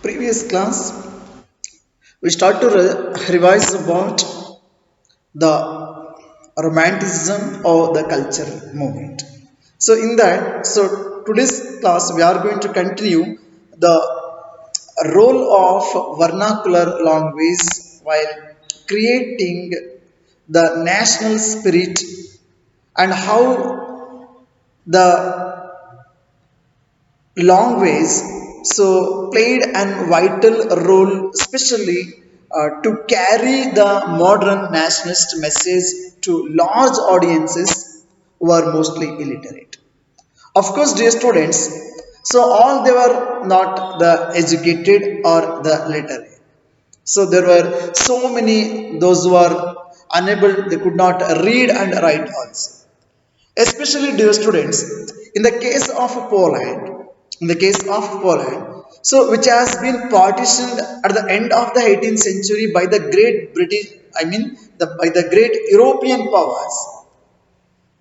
Previous class, we start to revise about the romanticism or the culture movement. So in that, so today's class we are going to continue the role of vernacular language while creating the national spirit and how the long ways so played an vital role especially to carry the modern nationalist message to large audiences who are mostly illiterate. Of course, dear students, so all they were not the educated or the literate, so there were so many those who are unable, they could not read and write also. Especially dear students, in the case of Poland, in the case of Poland, so which has been partitioned at the end of the 18th century by the great British, I mean by the great European powers,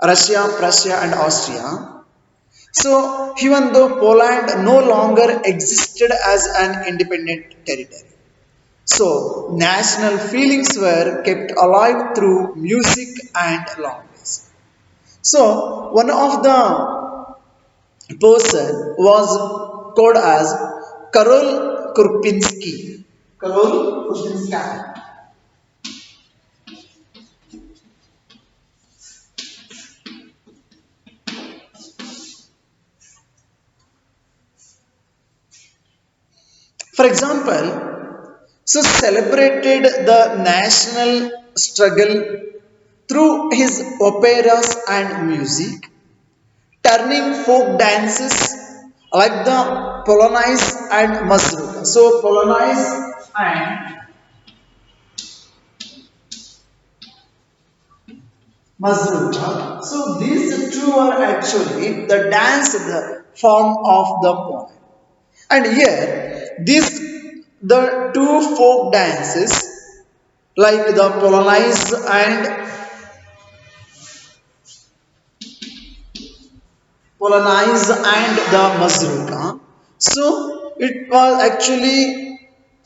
Russia, Prussia and Austria. So even though Poland no longer existed as an independent territory, so national feelings were kept alive through music and language. So one of the person was called as Karol Kurpinski. Karol Kurpinski. For example, so celebrated the national struggle through his operas and music, turning folk dances like the Polonaise and Mazurka. So Polonaise and Mazurka. So these two are actually the dance, the form of the poem. And here, these the two folk dances like the Polonaise and the Mazurka. So it was actually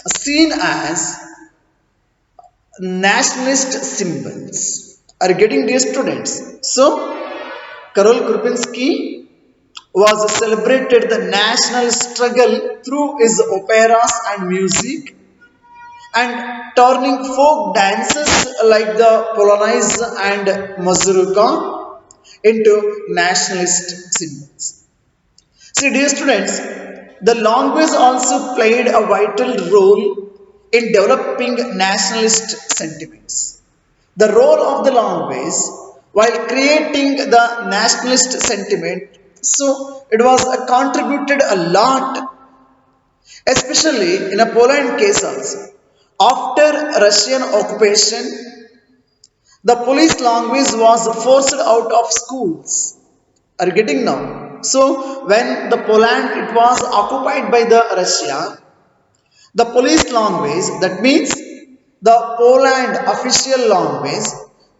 seen as nationalist symbols. Are getting these students? So Karol Krupinski was celebrated the national struggle through his operas and music and turning folk dances like the Polonaise and Mazurka into nationalist symbols. See, dear students, the language also played a vital role in developing nationalist sentiments. The role of the language while creating the nationalist sentiment, so it was contributed a lot, especially in a Poland case also. After Russian occupation, the police language was forced out of schools. Are you getting now? So when the Poland it was occupied by the Russia, the police language, that means the Poland official language,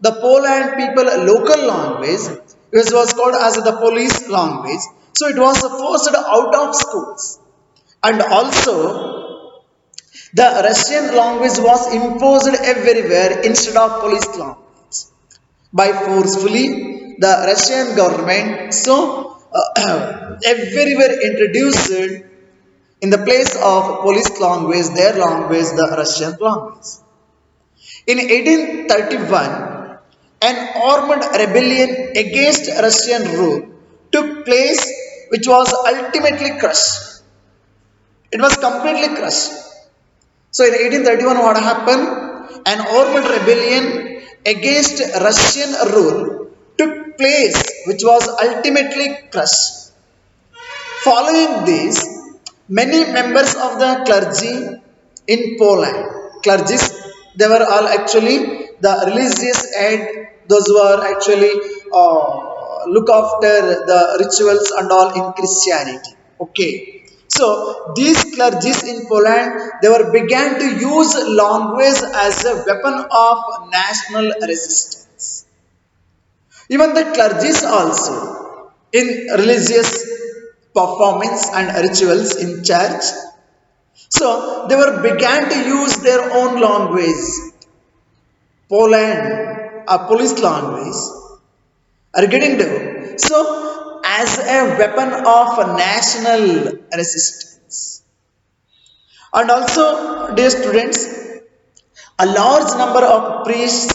the Poland people local language, which was called as the police language. So it was forced out of schools. And also the Russian language was imposed everywhere instead of police language by forcefully the Russian government. So everywhere introduced in the place of police language, their language, the Russian language. In 1831, an armed rebellion against Russian rule took place, which was ultimately crushed. It was completely crushed. So in 1831, what happened? An armed rebellion against Russian rule took place, which was ultimately crushed. Following this, many members of the clergy in Poland, clergies, they were all actually the religious head, those who are actually look after the rituals and all in Christianity. Okay. So these clergies in Poland, they were began to use language as a weapon of national resistance. Even the clergies also in religious performance and rituals in church. So they were began to use their own language, Poland, a police language, are getting developed. So as a weapon of national resistance. And also, dear students, a large number of priests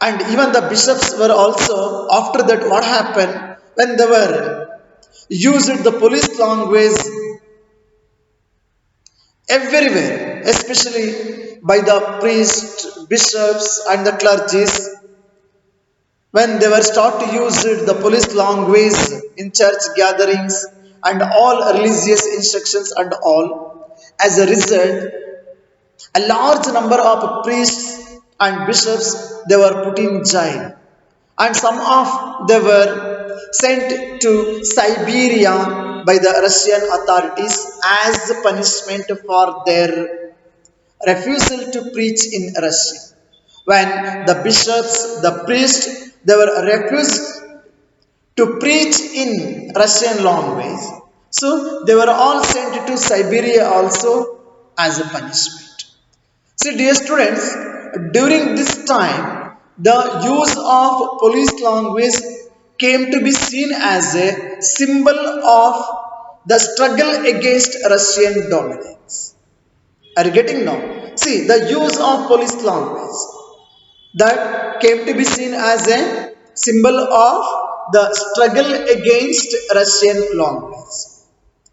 and even the bishops were also, after that, what happened when they were used the police language everywhere, especially by the priests, bishops, and the clergies, when they were start to use it, the police language in church gatherings and all religious instructions and all. As a result, a large number of priests and bishops they were put in jail, and some of they were sent to Siberia by the Russian authorities as punishment for their refusal to preach in Russia. When the bishops, the priests, they were refused to preach in Russian language, so they were all sent to Siberia also as a punishment. See, dear students, during this time, the use of police language came to be seen as a symbol of the struggle against Russian dominance. Are you getting now? See, the use of police language that came to be seen as a symbol of the struggle against Russian language.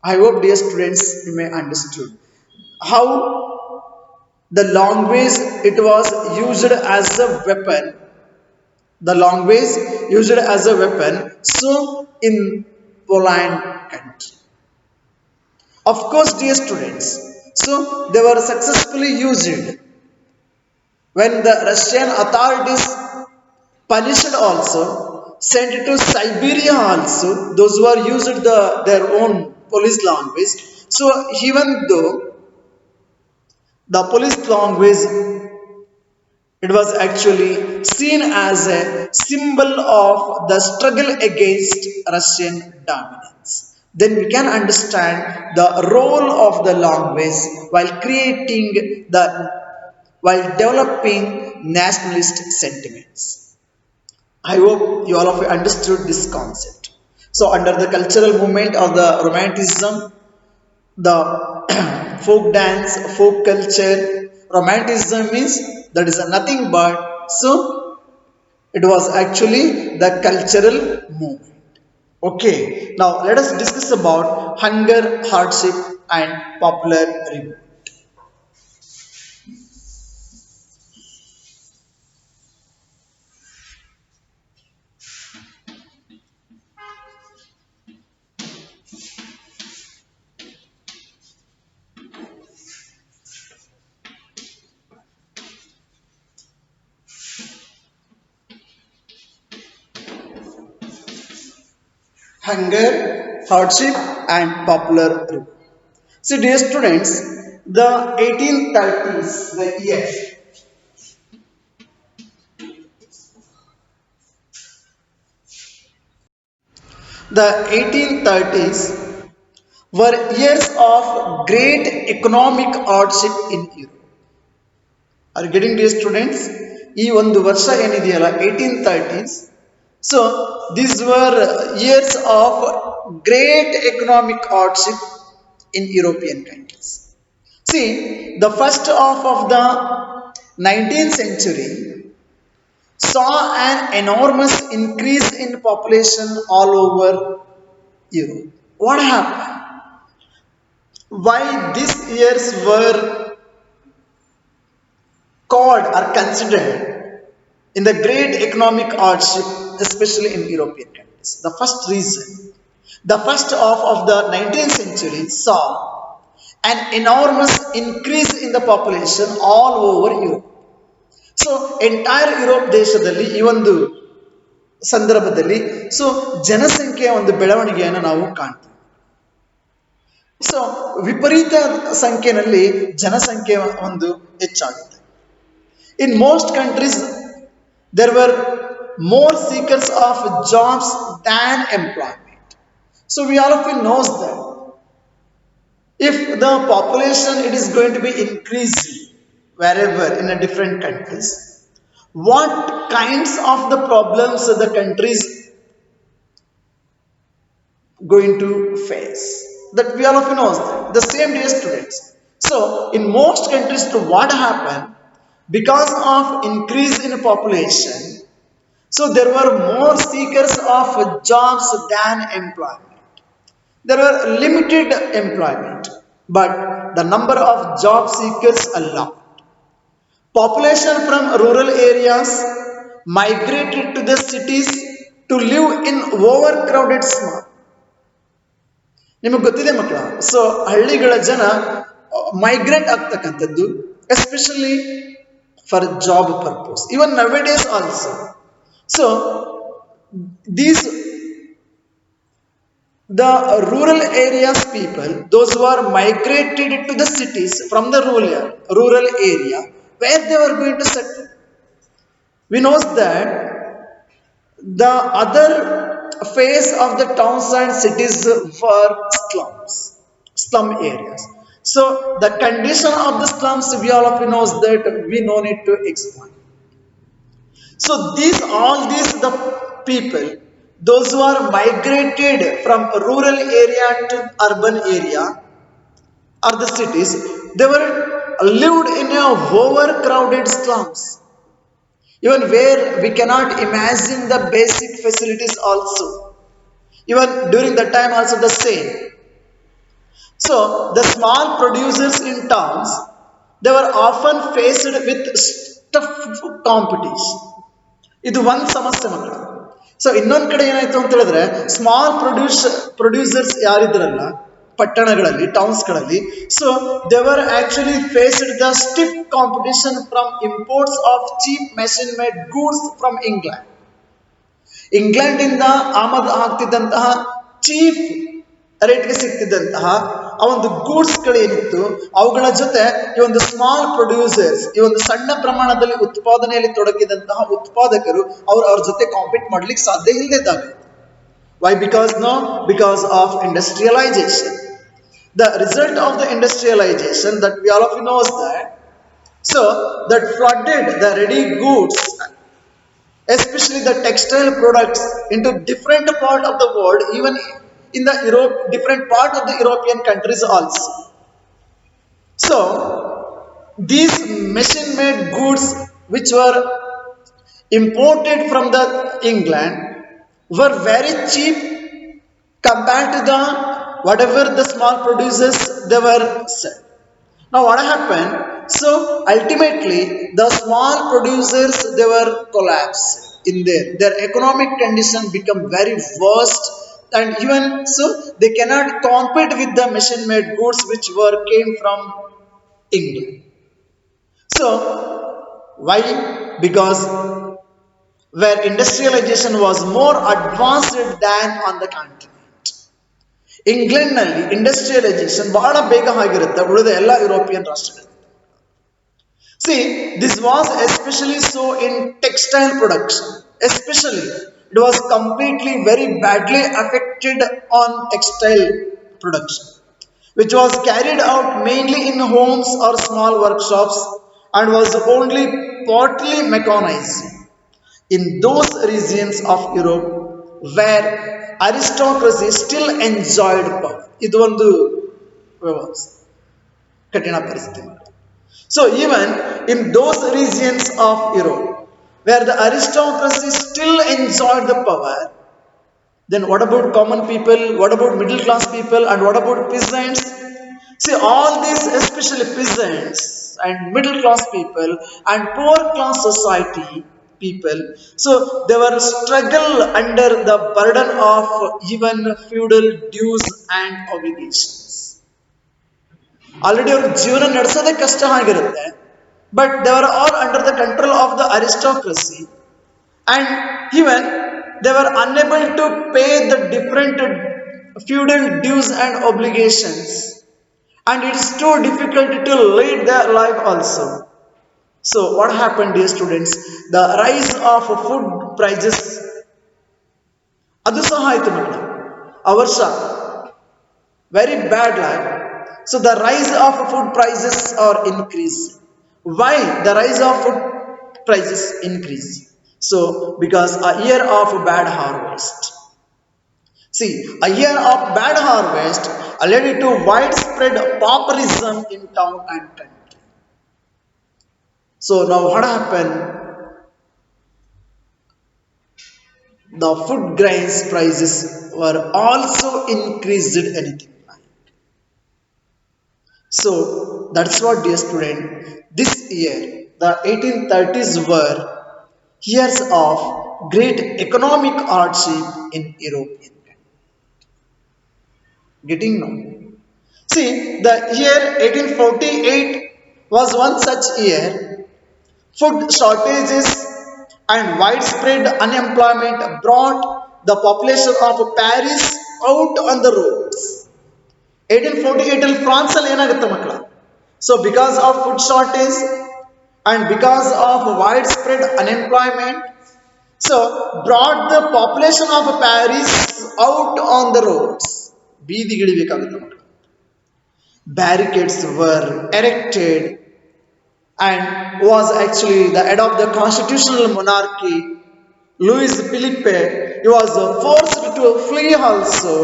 I hope, dear students, you may understood how the language it was used as a weapon. The language used as a weapon. So in Poland country, of course, dear students. So they were successfully used when the Russian authorities punished also, sent to Siberia also, those who are used their own police language. So even though the police language it was actually seen as a symbol of the struggle against Russian dominance. Then we can understand the role of the language while creating while developing nationalist sentiments. I hope you all of you understood this concept. So, under the cultural movement of the Romanticism, the folk dance, folk culture, Romanticism means that is nothing but so it was actually the cultural movement. Okay, now let us discuss about hunger, hardship, and popular review. Hunger, hardship, and popular review. See, dear students, the 1830s, the year, the 1830s were years of great economic hardship in Europe. Are you getting dear students? ಈ ಒಂದು ವರ್ಷ ಏನಿದೆಯಲ್ಲ 1830s, so these were years of great economic hardship in European countries. See, the first half of the 19th century saw an enormous increase in population all over Europe. What happened? Why these years were called or considered in the great economic hardship, especially in European countries? The first reason, the first half of the 19th century saw an enormous increase in the population all over Europe. So entire Europe ದೇಶದಲ್ಲಿ ಈ ಒಂದು ಸಂದರ್ಭದಲ್ಲಿ so ಜನಸಂಖ್ಯೆಯ ಒಂದು ಬೆಳವಣಿಗೆಯನ್ನು ನಾವು ಕಾಣ್ತೀವಿ. So ವಿಪರೀತ ಸಂಖ್ಯೆಯಲ್ಲಿ ಜನಸಂಖ್ಯೆ ಒಂದು ಹೆಚ್ಚಾಗುತ್ತೆ. In most countries there were more seekers of jobs than employment. So we all of you knows that If the population it is going to be increasing wherever in a different countries, what kinds of the problems the countries going to face? That we all of you knows that. The same dear students. So in most countries, to what happened because of increase in population, so there were more seekers of jobs than employment. There were limited employment, but the number of job seekers a lot. Population from rural areas migrated to the cities to live in overcrowded small. ನಿಮಗೆ ಗೊತ್ತಿದೆ ಮಕ್ಕಳ, so ಹಳ್ಳಿಗಳ ಜನ migrate ಆಗ್ತಕ್ಕಂಥದ್ದು especially for job purpose, ಇವನ್ ನವೆ days also. So these the rural areas people, those who are migrated to the cities from the rural area where they were going to settle. We know that the other phase of the towns and cities were slum areas. So the condition of the slums, we all of you knows that we no need to explain. So all these the people, those who are migrated from rural area to urban area or the cities, they were lived in a overcrowded slums, even where we cannot imagine the basic facilities also. Even during that time also the same. So the small producers in towns, they were often faced with tough competition. ಇದು ಒಂದು ಸಮಸ್ಯೆ ಮಕ್ಕಳ. So ಇನ್ನೊಂದು ಕಡೆ ಏನಾಯ್ತು ಅಂತ ಹೇಳಿದ್ರೆ, small producers ಯಾರಿದ್ರಲ್ಲ ಪಟ್ಟಣಗಳಲ್ಲಿ, ಟೌನ್ಸ್ಗಳಲ್ಲಿ, ಸೊ ದೇವರ್ actually faced the stiff competition from imports of cheap machine made goods from England. England ಆಮದು ಆಗ್ತಿದ್ದಂತಹ ಚೀಪ್ ರೇಟ್ಗೆ ಸಿಗ್ತಿದ್ದಂತಹ ಆ ಒಂದು ಗೂಡ್ಸ್ಗಳೇನಿತ್ತು, ಅವುಗಳ ಜೊತೆ ಈ ಒಂದು ಸ್ಮಾಲ್ ಪ್ರೊಡ್ಯೂಸರ್ಸ್, ಈ ಒಂದು ಸಣ್ಣ ಪ್ರಮಾಣದಲ್ಲಿ ಉತ್ಪಾದನೆಯಲ್ಲಿ ತೊಡಗಿದಂತಹ ಉತ್ಪಾದಕರು ಅವ್ರ ಜೊತೆ ಕಾಂಪೀಟ್ ಮಾಡ್ಲಿಕ್ಕೆ ಸಾಧ್ಯ ಇಲ್ಲದಿದ್ದಾಗ. Why? Because of industrialisation. The result of the industrialization, that we all of you knows that, so that flooded the ready goods, especially the textile products, into different part of the world, even in the different part of the European countries also. So these machine made goods which were imported from the England were very cheap compared to the whatever the small producers they were selling. Now what happened? So ultimately the small producers, they were collapsed in their economic condition become very worst, and even so they cannot compete with the machine made goods which came from England. So why? Because where industrialization was more advanced than on the continent. ಇಂಗ್ಲೆಂಡ್ನಲ್ಲಿ industrialisation ಬಹಳ ಬೇಗ ಆಗಿರುತ್ತೆ ಉಳಿದ ಎಲ್ಲ European ರಾಷ್ಟ್ರಗಳಲ್ಲಿ. See, this was especially so in textile production. Especially, it was completely very badly affected on textile production, which was carried out mainly in homes or small workshops and was only partly mechanized in those regions of Europe where aristocracy still enjoyed power. ಇದು ಒಂದು ಕಠಿಣ ಪರಿಸ್ಥಿತಿ. So even in those regions of Europe where the aristocracy still enjoyed the power, then what about common people? What about middle class people? And what about peasants? See, all these, especially peasants and middle class people and poor class society people, so they were struggle under the burden of even feudal dues and obligations. Already ಅವ್ರ ಜೀವನ ನಡೆಸೋದೇ ಕಷ್ಟ ಆಗಿರುತ್ತೆ, but they were all under the control of the aristocracy, and even they were unable to pay the different feudal dues and obligations, and it is too difficult to lead their life also. So what happened, dear students? The rise of food prices ಅದು ಸಹ ಆಯ್ತು ಮಕ್ಕಳ. ಆ ವರ್ಷ very bad life. So the rise of food prices are increased. Why the rise of food prices increase? So because a year of bad harvest. See, a year of bad harvest led to widespread pauperism in town and country. So now what happened? The food grains prices were also increased anything. So that's what, dear student, this year the 1830s were years of great economic hardship in European country. Getting now? See, the year 1848 was one such year. Food shortages and widespread unemployment brought the population of Paris out on the roads. 1848 ಅಲ್ಲಿ France ಅಲ್ಲಿ ಏನಾಗುತ್ತೆ ಮಕ್ಕಳ? So because of food shortage and because of widespread unemployment, so brought the population of Paris out on the roads. ಬೀದಿಗಿಳಿಬೇಕಾಗುತ್ತೆ ಮಕ್ಕಳ. Barricades were erected and was actually the head of the constitutional monarchy, Louis Philippe. He was forced to flee also.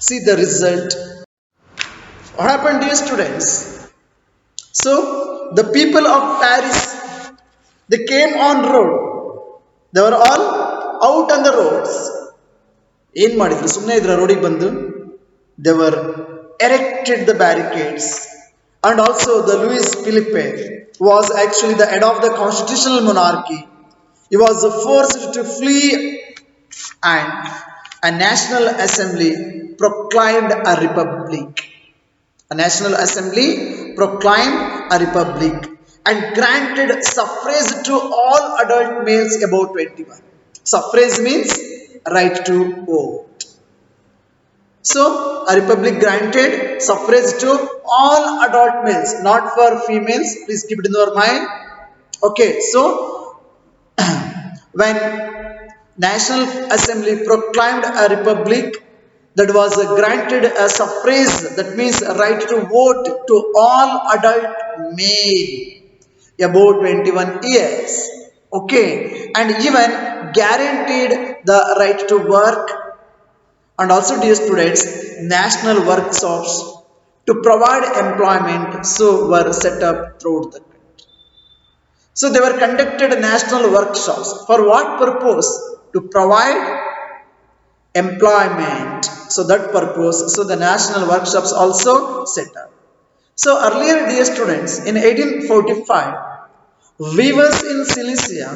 See the result. What happened, dear students? So the people of Paris, they came on road. They were all out on the roads. ಏನು ಮಾಡಿದ್ರು? ಸುಮ್ಮನೆ ಇದ್ರ ರೋಡಿಗೆ ಬಂದು they were erected the barricades, and also the Louis Philippe was actually the head of the constitutional monarchy. He was forced to flee, and a national assembly proclaimed a republic. A national assembly proclaimed a republic and granted suffrage to all adult males above 21. Suffrage means right to vote. So a republic granted suffrage to all adult males, not for females. Please keep it in your mind. Okay, so when National Assembly proclaimed a republic, that was granted a suffrage, that means a right to vote to all adult male above 21 years. Okay, and even guaranteed the right to work, and also, dear students, national workshops to provide employment so were set up throughout the country. So they were conducted national workshops for what purpose? To provide employment. So that purpose, so the national workshops also set up. So earlier, dear students, in 1845, weavers in Silesia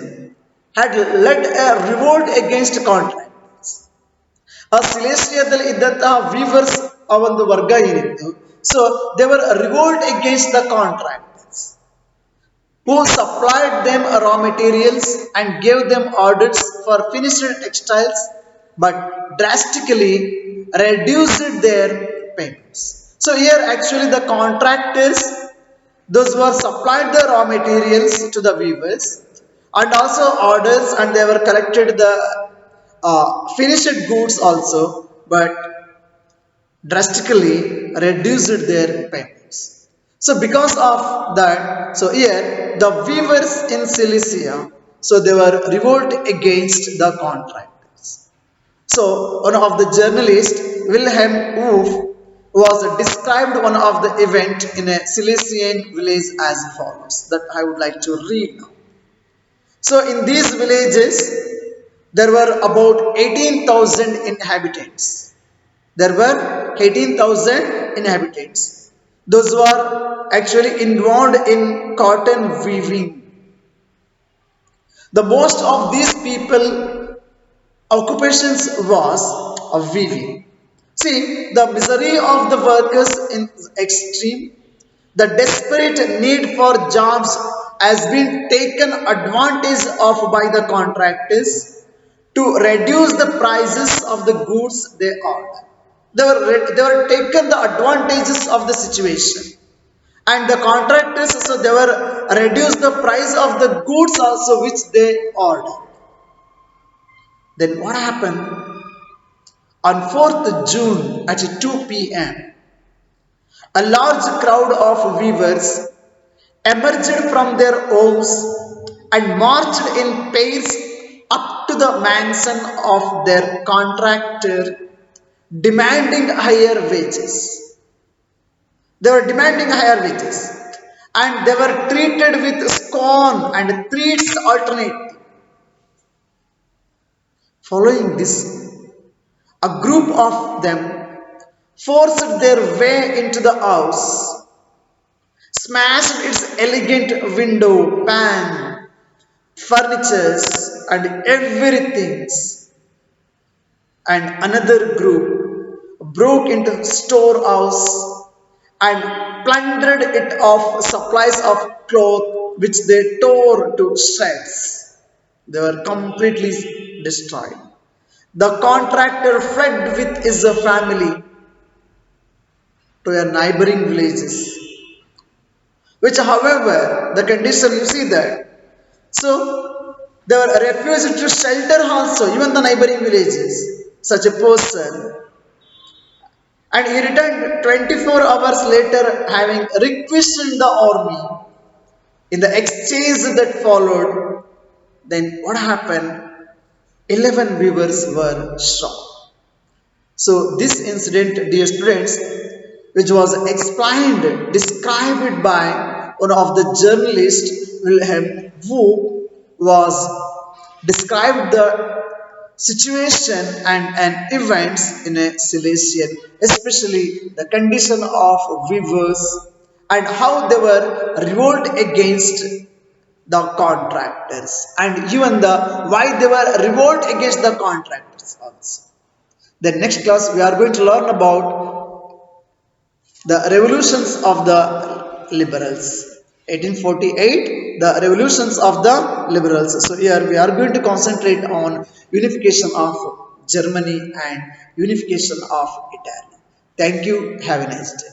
had led a revolt against contractors. ಆ ಸಿಲೇಸಿಯಾದಲ್ಲಿ ಇದ್ದಂತಹ viewers ಆ ಒಂದು ವರ್ಗ ಏನಿತ್ತು, so they were revolt against the contractors who supplied them raw materials and gave them orders for finished textiles, but drastically reduced their payments. So here actually the contractors, those who are supplied the raw materials to the weavers and also orders, and they were collected the finished goods also, but drastically reduced their payments. So because of that, so here the weavers in Silesia, so they were revolt against the contractors. So one of the journalists, Wilhelm Woof, was described one of the event in a Silesian village as follows, that I would like to read now. So in these villages there were about 18,000 inhabitants. There were 18,000 inhabitants. Those who are actually involved in cotton weaving. The most of these people occupations was of weaving. See, the misery of the workers is extreme. The desperate need for jobs has been taken advantage of by the contractors to reduce the prices of the goods they order. They were taken the advantages of the situation, and the contractors, so they were reduce the price of the goods also which they order. Then what happened? On 4th June at 2 p.m., a large crowd of weavers emerged from their homes and marched in pairs up to the mansion of their contractor, demanding higher wages. They were demanding higher wages, and they were treated with scorn and threats alternately. Following this, a group of them forced their way into the house, smashed its elegant window, pan, furnitures, and everything. And another group broke into storehouse and plundered it of supplies of cloth which they tore to shreds. They were completely destroyed. The contractor fled with his family to a neighboring villages, which however the condition you see that. So they were refused to shelter also, even the neighboring villages. Such a person, and he returned 24 hours later having requisitioned the army. In the exchange that followed, then what happened? 11 weavers were shot. So this incident, dear students, which was explained, described by one of the journalists, Wilhelm Wundt, was described the situation and events in a Silesian, especially the condition of weavers and how they were revolt against the contractors, and even the why they were revolt against the contractors also. The next class we are going to learn about the revolutions of the liberals. 1848, the revolutions of the liberals. So here we are going to concentrate on unification of Germany and unification of Italy. Thank you. Have a nice day.